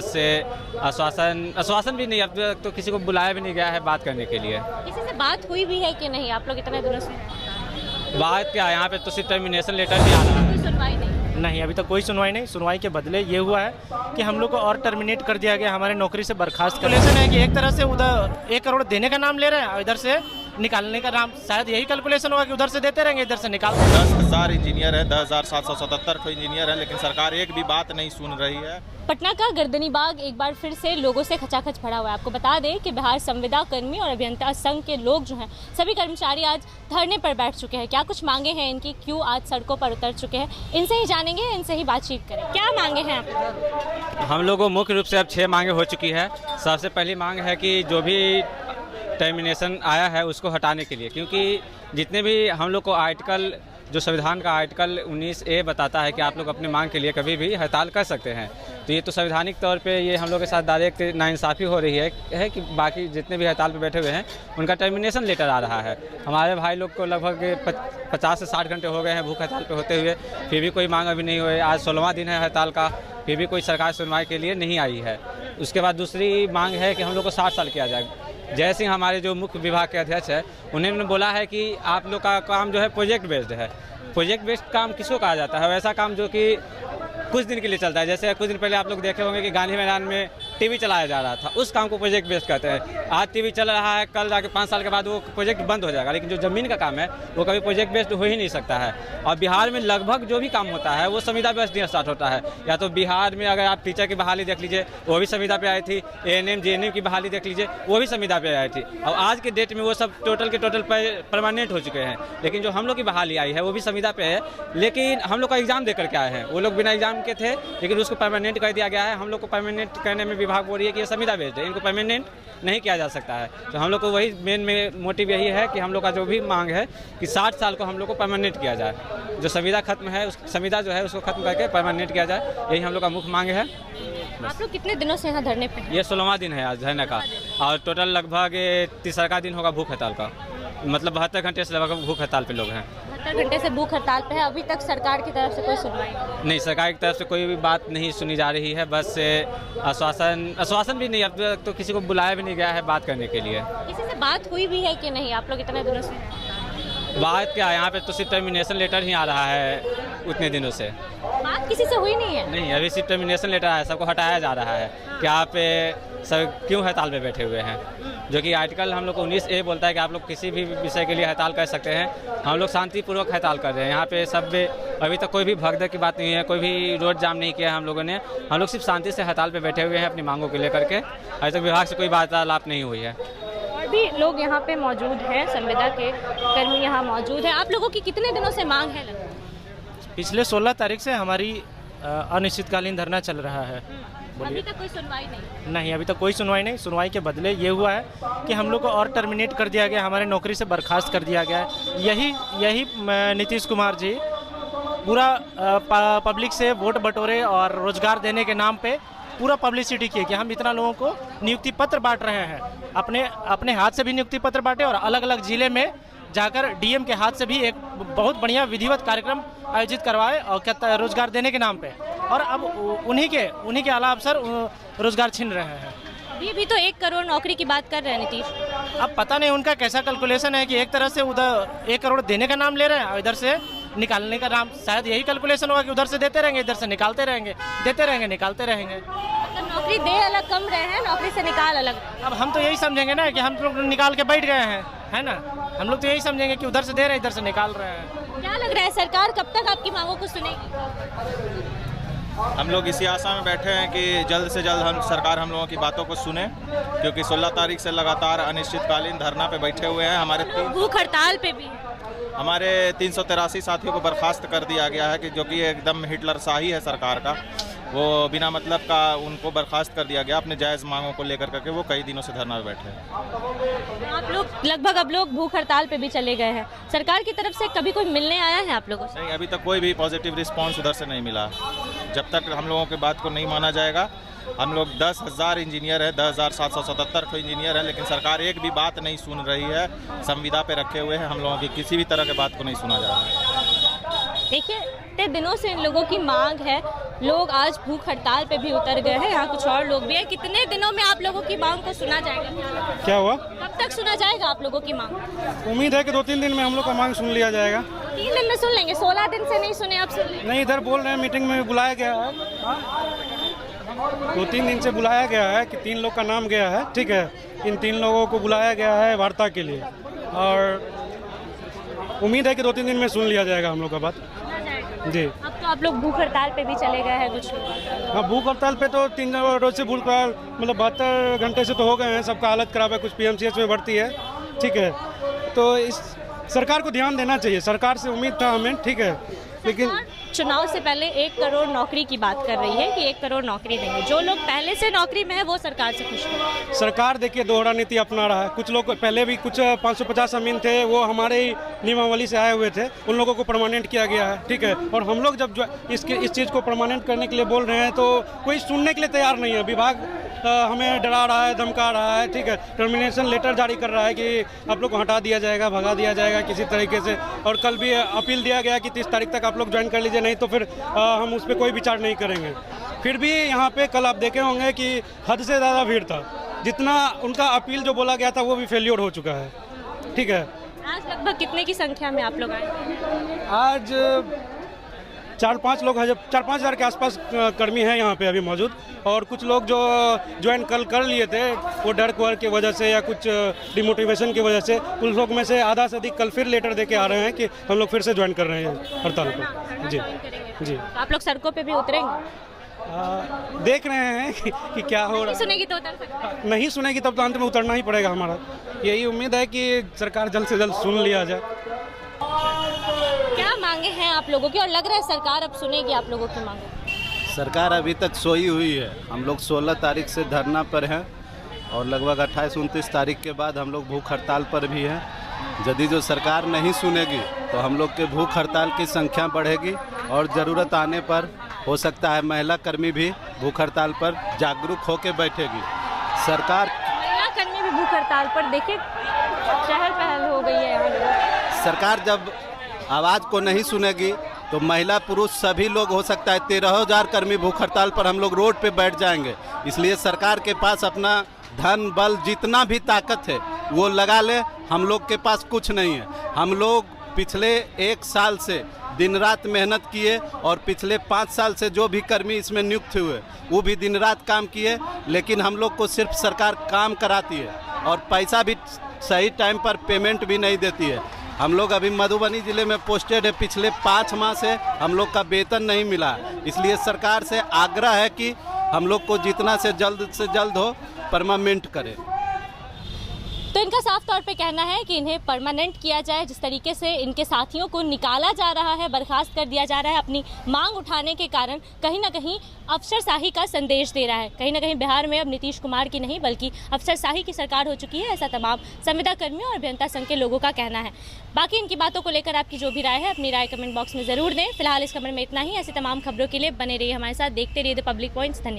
से आश्वासन भी नहीं, अब तक तो किसी को बुलाया भी नहीं गया है बात करने के लिए। किसी से बात हुई भी है कि नहीं? आप लोग इतने दिनों से बात क्या है, यहाँ पे तो सिर्फ टर्मिनेशन लेटर भी आ रहा है। कोई सुनवाई नहीं। अभी तक कोई सुनवाई नहीं। सुनवाई के बदले ये हुआ है कि हम लोग को और टर्मिनेट कर दिया गया, हमारे नौकरी से बर्खास्त कर। कैलकुलेशन है कि एक तरह से उधर 1 करोड़ देने का नाम ले रहे हैं और इधर से निकालने का नाम, शायद यही कैलकुलेशन होगा कि उधर से देते रहेंगे, इधर से निकाल। 10,000 इंजीनियर है, 10,777 को इंजीनियर है, लेकिन सरकार एक भी बात नहीं सुन रही है। पटना का गर्दनी बाग एक बार फिर से लोगों से खचाखच भरा हुआ है। आपको बता दें कि बिहार संविदा कर्मी और अभियंता संघ के लोग जो हैं, सभी कर्मचारी आज धरने पर बैठ चुके हैं। क्या कुछ मांगे हैं इनकी, क्यों आज सड़कों पर उतर चुके हैं, इनसे ही जानेंगे, इनसे ही बातचीत करें। क्या मांगे हैं आप? हम लोगों को मुख्य रूप से अब 6 मांगे हो चुकी है। सबसे पहली मांग है कि जो भी टर्मिनेशन आया है उसको हटाने के लिए, क्योंकि जितने भी हम लोग को आर्टिकल, जो संविधान का आर्टिकल 19A बताता है कि आप लोग अपनी मांग के लिए कभी भी हड़ताल कर सकते हैं, तो ये तो संवैधानिक तौर पे ये हम लोग के साथ डायरेक्ट नाइंसाफ़ी हो रही है कि बाकी जितने भी हड़ताल पे बैठे हुए हैं उनका टर्मिनेशन लेटर आ रहा है। हमारे भाई लोग को लगभग 50 से 60 घंटे हो गए हैं भूख हड़ताल पे होते हुए, फिर भी कोई मांग अभी नहीं हुई। आज 16वां दिन है हड़ताल का, फिर भी कोई सरकार सुनवाई के लिए नहीं आई है। उसके बाद दूसरी मांग है कि हम लोग को 60 साल किया जाए। जय सिंह हमारे जो मुख्य विभाग के अध्यक्ष है, उन्होंने बोला है कि आप लोग का काम जो है प्रोजेक्ट बेस्ड है। प्रोजेक्ट बेस्ड काम किसको कहा जाता है? वैसा काम जो कि कुछ दिन के लिए चलता है। जैसे कुछ दिन पहले आप लोग देखे होंगे कि गांधी मैदान में टीवी चलाया जा रहा था, उस काम को प्रोजेक्ट बेस्ड कहते हैं। आज टीवी चल रहा है, कल जाके 5 साल के बाद वो प्रोजेक्ट बंद हो जाएगा, लेकिन जो ज़मीन का काम है वो कभी प्रोजेक्ट बेस्ड हो ही नहीं सकता है। और बिहार में लगभग जो भी काम होता है वो संविदा बेस्ड नहीं स्टार्ट होता है। या तो बिहार में अगर आप टीचर की बहाली देख लीजिए, वो भी संविदा पे आई थी। ANM JNM की बहाली देख लीजिए, वो भी संविदा पे आई थी। और आज के डेट में वो सब टोटल के टोटल परमानेंट हो चुके हैं। लेकिन जो हम लोग की बहाली आई है वो भी संविदा पे है, लेकिन हम लोग का एग्जाम देकर के आए हैं। वो लोग बिना एग्जाम के थे, लेकिन उसको परमानेंट कर दिया गया है। हम लोग को परमानेंट करने में विभाग बोल रही है कि ये संविदा बेस्ड है, इनको परमानेंट नहीं किया जा सकता है। तो हम लोग को वही मेन में मोटिव यही है कि हम लोग का जो भी मांग है कि 60 साल को हम लोग को परमानेंट किया जाए। जो संविदा खत्म है, उस संविदा जो है उसको खत्म करके परमानेंट किया जाए, यही हम लोग का मुख्य मांग है। आप लोग कितने दिनों से यहाँ धरने पे हैं? ये 16वां दिन है आज धरने का, और टोटल लगभग 3रा दिन होगा भूख हड़ताल का। मतलब 72 घंटे से लगभग भूख हड़ताल पे लोग हैं। 72 घंटे से भूख हड़ताल पे है। अभी तक सरकार की तरफ से कोई सुनवाई नहीं, सरकार की तरफ से कोई भी बात नहीं सुनी जा रही है। बस आश्वासन भी नहीं, अब तक तो किसी को बुलाया भी नहीं गया है बात करने के लिए। किसी से बात हुई भी है कि नहीं? आप लोग इतने दिनों से बात क्या है, यहाँ पे तो सिर्फ टर्मिनेशन लेटर ही आ रहा है उतने दिनों से। बात किसी से हुई नहीं है? नहीं, अभी सिर्फ टर्मिनेशन लेटर आया है, सबको हटाया जा रहा है कि आप सब क्यों हड़ताल पे बैठे हुए हैं। जो कि आर्टिकल हम लोग को 19A बोलता है कि आप लोग किसी भी विषय के लिए हड़ताल कर सकते हैं। हम लोग शांतिपूर्वक हड़ताल कर रहे हैं। यहाँ पे सब अभी तक कोई भी भगदड़ की बात नहीं है, कोई भी रोड जाम नहीं किया हम लोगों ने। हम लोग सिर्फ शांति से हड़ताल पे बैठे हुए हैं अपनी मांगों को लेकर के। अभी तक विभाग से कोई वार्तालाप नहीं हुई है। और भी लोग यहाँ पे मौजूद हैं, संविदा के कर्मी यहाँ मौजूद हैं। आप लोगों की कितने दिनों से मांग है? पिछले 16 तारीख से हमारी अनिश्चितकालीन धरना चल रहा है। अभी तक कोई सुनवाई नहीं। अभी तक कोई सुनवाई नहीं। सुनवाई के बदले ये हुआ है कि हम लोग को और टर्मिनेट कर दिया गया, हमारे नौकरी से बर्खास्त कर दिया गया है। यही नीतीश कुमार जी पूरा पब्लिक से वोट बटोरे और रोजगार देने के नाम पे पूरा पब्लिसिटी किए कि हम इतना लोगों को नियुक्ति पत्र बांट रहे हैं। अपने हाथ से भी नियुक्ति पत्र बांटे और अलग अलग जिले में जाकर DM के हाथ से भी एक बहुत बढ़िया विधिवत कार्यक्रम आयोजित करवाए और रोजगार देने के नाम पे। और अब उन्हीं के आला अफसर रोजगार छीन रहे हैं। अभी भी तो 1 करोड़ नौकरी की बात कर रहे हैं नीतीश। अब पता नहीं उनका कैसा कैलकुलेशन है कि एक तरह से उधर 1 करोड़ देने का नाम ले रहे हैं और इधर से निकालने का नाम, शायद यही कैलकुलेशन होगा कि उधर से देते रहेंगे, इधर से निकालते रहेंगे, देते रहेंगे, निकालते रहेंगे। मतलब नौकरी दे अलग कम रहे हैं, नौकरी से निकाल अलग। अब हम तो यही समझेंगे ना कि हम लोग निकाल के बैठ गए हैं, है ना। हम लोग तो यही समझेंगे कि उधर से दे रहे हैं, इधर से निकाल रहे हैं। क्या लग रहा है सरकार कब तक आपकी मांगों को सुनेगी? हम लोग इसी आशा में बैठे हैं कि जल्द से जल्द सरकार हम लोगों की बातों को सुने, क्योंकि 16 तारीख से लगातार अनिश्चितकालीन धरना पे बैठे हुए हैं। भूख हड़ताल पे भी हमारे 383 साथियों को बर्खास्त कर दिया गया है, कि जो कि एकदम हिटलर शाही है सरकार का। वो बिना मतलब का उनको बर्खास्त कर दिया गया अपने जायज़ मांगों को लेकर करके। वो कई दिनों से धरना में बैठे हैं। आप लोग लगभग अब लोग भूख हड़ताल पे भी चले गए हैं। सरकार की तरफ से कभी कोई मिलने आया है आप लोगों से? नहीं, अभी तक कोई भी पॉजिटिव रिस्पांस उधर से नहीं मिला। जब तक हम लोगों की बात को नहीं माना जाएगा, हम लोग 10,000 इंजीनियर है, 10,777 को इंजीनियर है, लेकिन सरकार एक भी बात नहीं सुन रही है। संविदा पे रखे हुए हैं, हम लोगों की किसी भी तरह की बात को नहीं सुना जा रहा है। देखिए, कितने दिनों से इन लोगों की मांग है, लोग आज भूख हड़ताल पे भी उतर गए हैं। यहाँ कुछ और लोग भी हैं। कितने दिनों में आप लोगों की मांग को सुना जाएगा? क्या हुआ? कब तक सुना जाएगा आप लोगों की मांग? उम्मीद है कि 2-3 दिन में हम लोग का मांग सुन लिया जाएगा। 3 दिन में सुन लेंगे? 16 दिन से नहीं सुने, आप सुन लेंगे? नहीं, इधर बोल रहे हैं मीटिंग में बुलाया गया है, 2-3 दिन से बुलाया गया है कि 3 लोग का नाम गया है, ठीक है। इन 3 लोगों को बुलाया गया है वार्ता के लिए और उम्मीद है कि 2-3 दिन में सुन लिया जाएगा हम लोग का बात। जी। अब तो आप लोग भूख हड़ताल पे भी चले गए हैं कुछ लोग। हाँ, भूख हड़ताल पे तो 3 रोज से भूख हड़ताल, मतलब 72 घंटे से तो हो गए हैं। सबका हालत खराब है, कुछ PMCH में भर्ती है, ठीक है। तो इस सरकार को ध्यान देना चाहिए, सरकार से उम्मीद था हमें, ठीक है, लेकिन चुनाव से पहले 1 करोड़ नौकरी की बात कर रही है कि 1 करोड़ नौकरी देंगे। जो लोग पहले से नौकरी में है वो सरकार से खुश हैं। सरकार देखिए दोहरा नीति अपना रहा है। कुछ लोग पहले भी कुछ 550 अमीन थे, वो हमारे ही नियमावली से आए हुए थे, उन लोगों को परमानेंट किया गया है, ठीक है। और हम लोग जब इस चीज़ को परमानेंट करने के लिए बोल रहे हैं तो कोई सुनने के लिए तैयार नहीं है। विभाग हमें डरा रहा है, धमका रहा है, ठीक है। टर्मिनेशन लेटर जारी कर रहा है कि आप लोग को हटा दिया जाएगा, भगा दिया जाएगा किसी तरीके से। और कल भी अपील दिया गया कि 30 तारीख तक आप लोग ज्वाइन कर लीजिए, नहीं तो फिर हम उस पर कोई विचार नहीं करेंगे। फिर भी यहाँ पे कल आप देखे होंगे कि हद से ज़्यादा भीड़ था। जितना उनका अपील जो बोला गया था वो भी फेल्योर हो चुका है, ठीक है। आज लगभग कितने की संख्या में आप लोग आए? आज 4-5 लोग, 4-5 हज़ार के आसपास कर्मी हैं यहाँ पे अभी मौजूद। और कुछ लोग जो ज्वाइन कल कर लिए थे वो डर की वजह से या कुछ डिमोटिवेशन की वजह से, उन लोग में से आधा से अधिक कल फिर लेटर दे के आ रहे हैं कि हम लोग फिर से ज्वाइन कर रहे हैं हड़ताल पर। जी जी। तो आप लोग सड़कों पे भी उतरेंगे? देख रहे हैं कि क्या हो रहा नहीं है। सुनेगी तो उतर सकते हैं। नहीं सुनेगी तब तो अंत में उतरना ही पड़ेगा हमारा। यही उम्मीद है कि सरकार जल्द से जल्द सुन लिया जाए। क्या मांगे हैं आप लोगों की, और लग रहा है सरकार अब सुनेगी आप लोगों की मांगे? सरकार अभी तक सोई हुई है। हम लोग 16 तारीख से धरना पर हैं और लगभग 28-29 तारीख के बाद हम लोग भूख हड़ताल पर भी हैं। यदि जो सरकार नहीं सुनेगी तो हम लोग के भूख हड़ताल की संख्या बढ़ेगी और ज़रूरत आने पर हो सकता है महिला कर्मी भी भूख हड़ताल पर जागरूक होकर बैठेगी। सरकार महिला कर्मी भी भूख हड़ताल पर, देखिए चहल पहल हो गई है यहाँ लोगों। सरकार जब आवाज़ को नहीं सुनेगी तो महिला पुरुष सभी लोग, हो सकता है 13,000 कर्मी भूख हड़ताल पर हम लोग रोड पे बैठ जाएंगे। इसलिए सरकार के पास अपना धन बल जितना भी ताकत है वो लगा ले। हम लोग के पास कुछ नहीं है। हम लोग पिछले 1 साल से दिन रात मेहनत किए और पिछले 5 साल से जो भी कर्मी इसमें नियुक्त हुए वो भी दिन रात काम किए, लेकिन हम लोग को सिर्फ सरकार काम कराती है और पैसा भी सही टाइम पर पेमेंट भी नहीं देती है। हम लोग अभी मधुबनी ज़िले में पोस्टेड है, पिछले 5 माह से हम लोग का वेतन नहीं मिला। इसलिए सरकार से आग्रह है कि हम लोग को जितना से जल्द हो परमानेंट करे। तो इनका साफ तौर पे कहना है कि इन्हें परमानेंट किया जाए। जिस तरीके से इनके साथियों को निकाला जा रहा है, बर्खास्त कर दिया जा रहा है अपनी मांग उठाने के कारण, कहीं ना कहीं अफसरशाही का संदेश दे रहा है। कहीं ना कहीं बिहार में अब नीतीश कुमार की नहीं बल्कि अफसरशाही की सरकार हो चुकी है, ऐसा तमाम संविदा कर्मियों और अभियंता संघ के लोगों का कहना है। बाकी इनकी बातों को लेकर आपकी जो भी राय है अपनी राय कमेंट बॉक्स में ज़रूर दें। फिलहाल इस खबर में इतना ही। ऐसी तमाम खबरों के लिए बने रहिए हमारे साथ, देखते रहिए द पब्लिक पॉइंट्स। धन्यवाद।